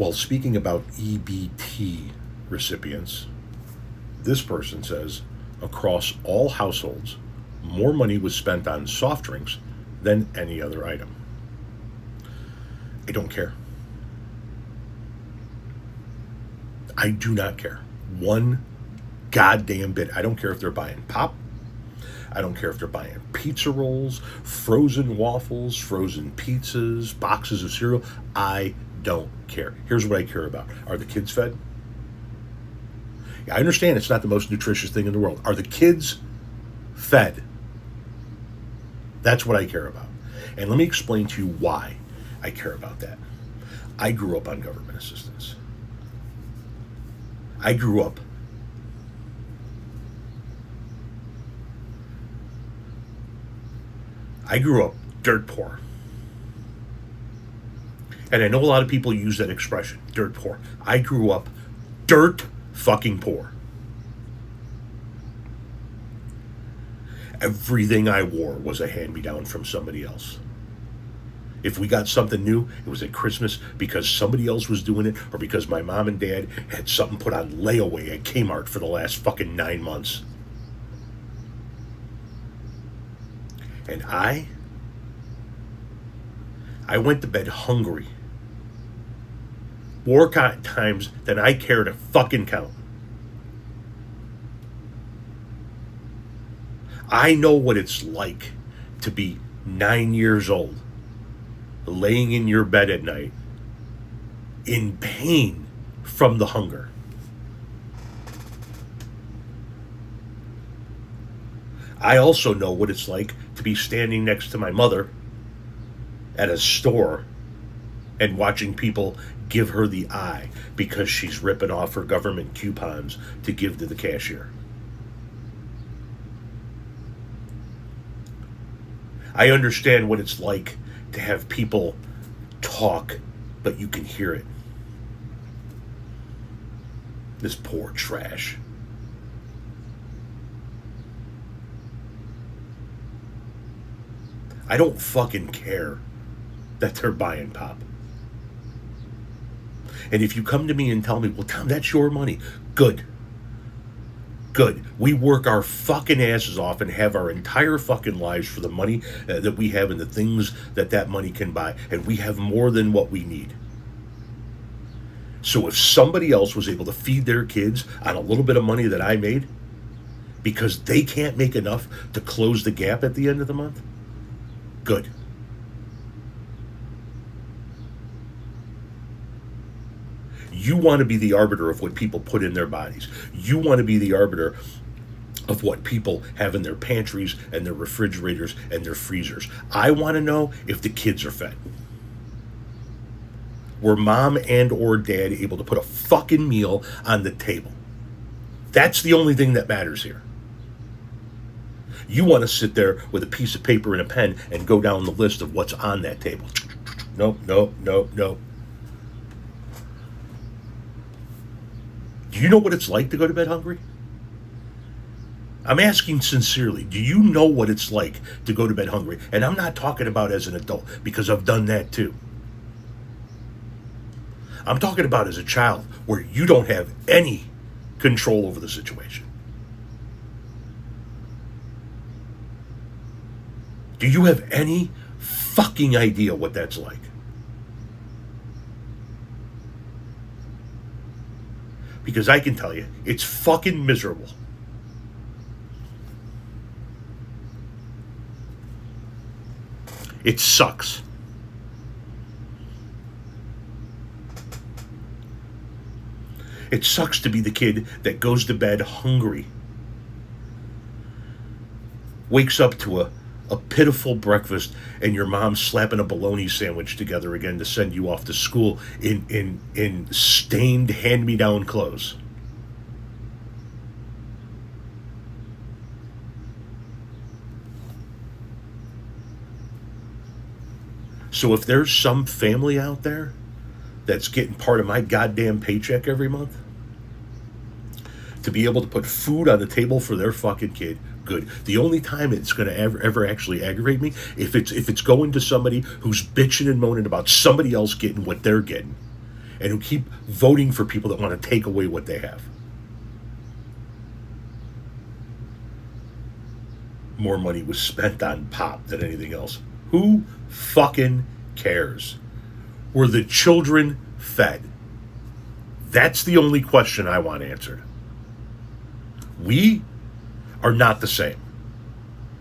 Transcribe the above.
Well, speaking about EBT recipients, this person says across all households, more money was spent on soft drinks than any other item. I don't care. I do not care. One goddamn bit. I don't care if they're buying pop. I don't care if they're buying pizza rolls, frozen waffles, frozen pizzas, boxes of cereal. I don't care. Here's what I care about. Are the kids fed? I understand it's not the most nutritious thing in the world. Are the kids fed? That's what I care about. And let me explain to you why I care about that. I grew up on government assistance. I grew up dirt poor. And I know a lot of people use that expression, dirt poor. I grew up dirt fucking poor. Everything I wore was a hand-me-down from somebody else. If we got something new, it was at Christmas because somebody else was doing it or because my mom and dad had something put on layaway at Kmart for the last fucking 9 months. And I went to bed hungry. More times than I care to fucking count. I know what it's like to be 9 years old, laying in your bed at night, in pain from the hunger. I also know what it's like to be standing next to my mother at a store and watching people give her the eye because she's ripping off her government coupons to give to the cashier. I understand what it's like to have people talk, but you can hear it. This poor trash. I don't fucking care that they're buying pop. And if you come to me and tell me, well, Tom, that's your money. Good. Good. We work our fucking asses off and have our entire fucking lives for the money that we have and the things that money can buy. And we have more than what we need. So if somebody else was able to feed their kids on a little bit of money that I made because they can't make enough to close the gap at the end of the month, good. You want to be the arbiter of what people put in their bodies. You want to be the arbiter of what people have in their pantries and their refrigerators and their freezers. I want to know if the kids are fed. Were mom and or dad able to put a fucking meal on the table? That's the only thing that matters here. You want to sit there with a piece of paper and a pen and go down the list of what's on that table. Nope, nope, nope, nope. Do you know what it's like to go to bed hungry? I'm asking sincerely, do you know what it's like to go to bed hungry? And I'm not talking about as an adult, because I've done that too. I'm talking about as a child, where you don't have any control over the situation. Do you have any fucking idea what that's like? Because I can tell you, it's fucking miserable. It sucks. It sucks to be the kid that goes to bed hungry, wakes up to a pitiful breakfast, and your mom's slapping a bologna sandwich together again to send you off to school in stained hand-me-down clothes. So if there's some family out there that's getting part of my goddamn paycheck every month, to be able to put food on the table for their fucking kid, good. The only time it's going to ever actually aggravate me, if it's going to somebody who's bitching and moaning about somebody else getting what they're getting, and who keep voting for people that want to take away what they have. More money was spent on pop than anything else. Who fucking cares? Were the children fed? That's the only question I want answered. We are not the same.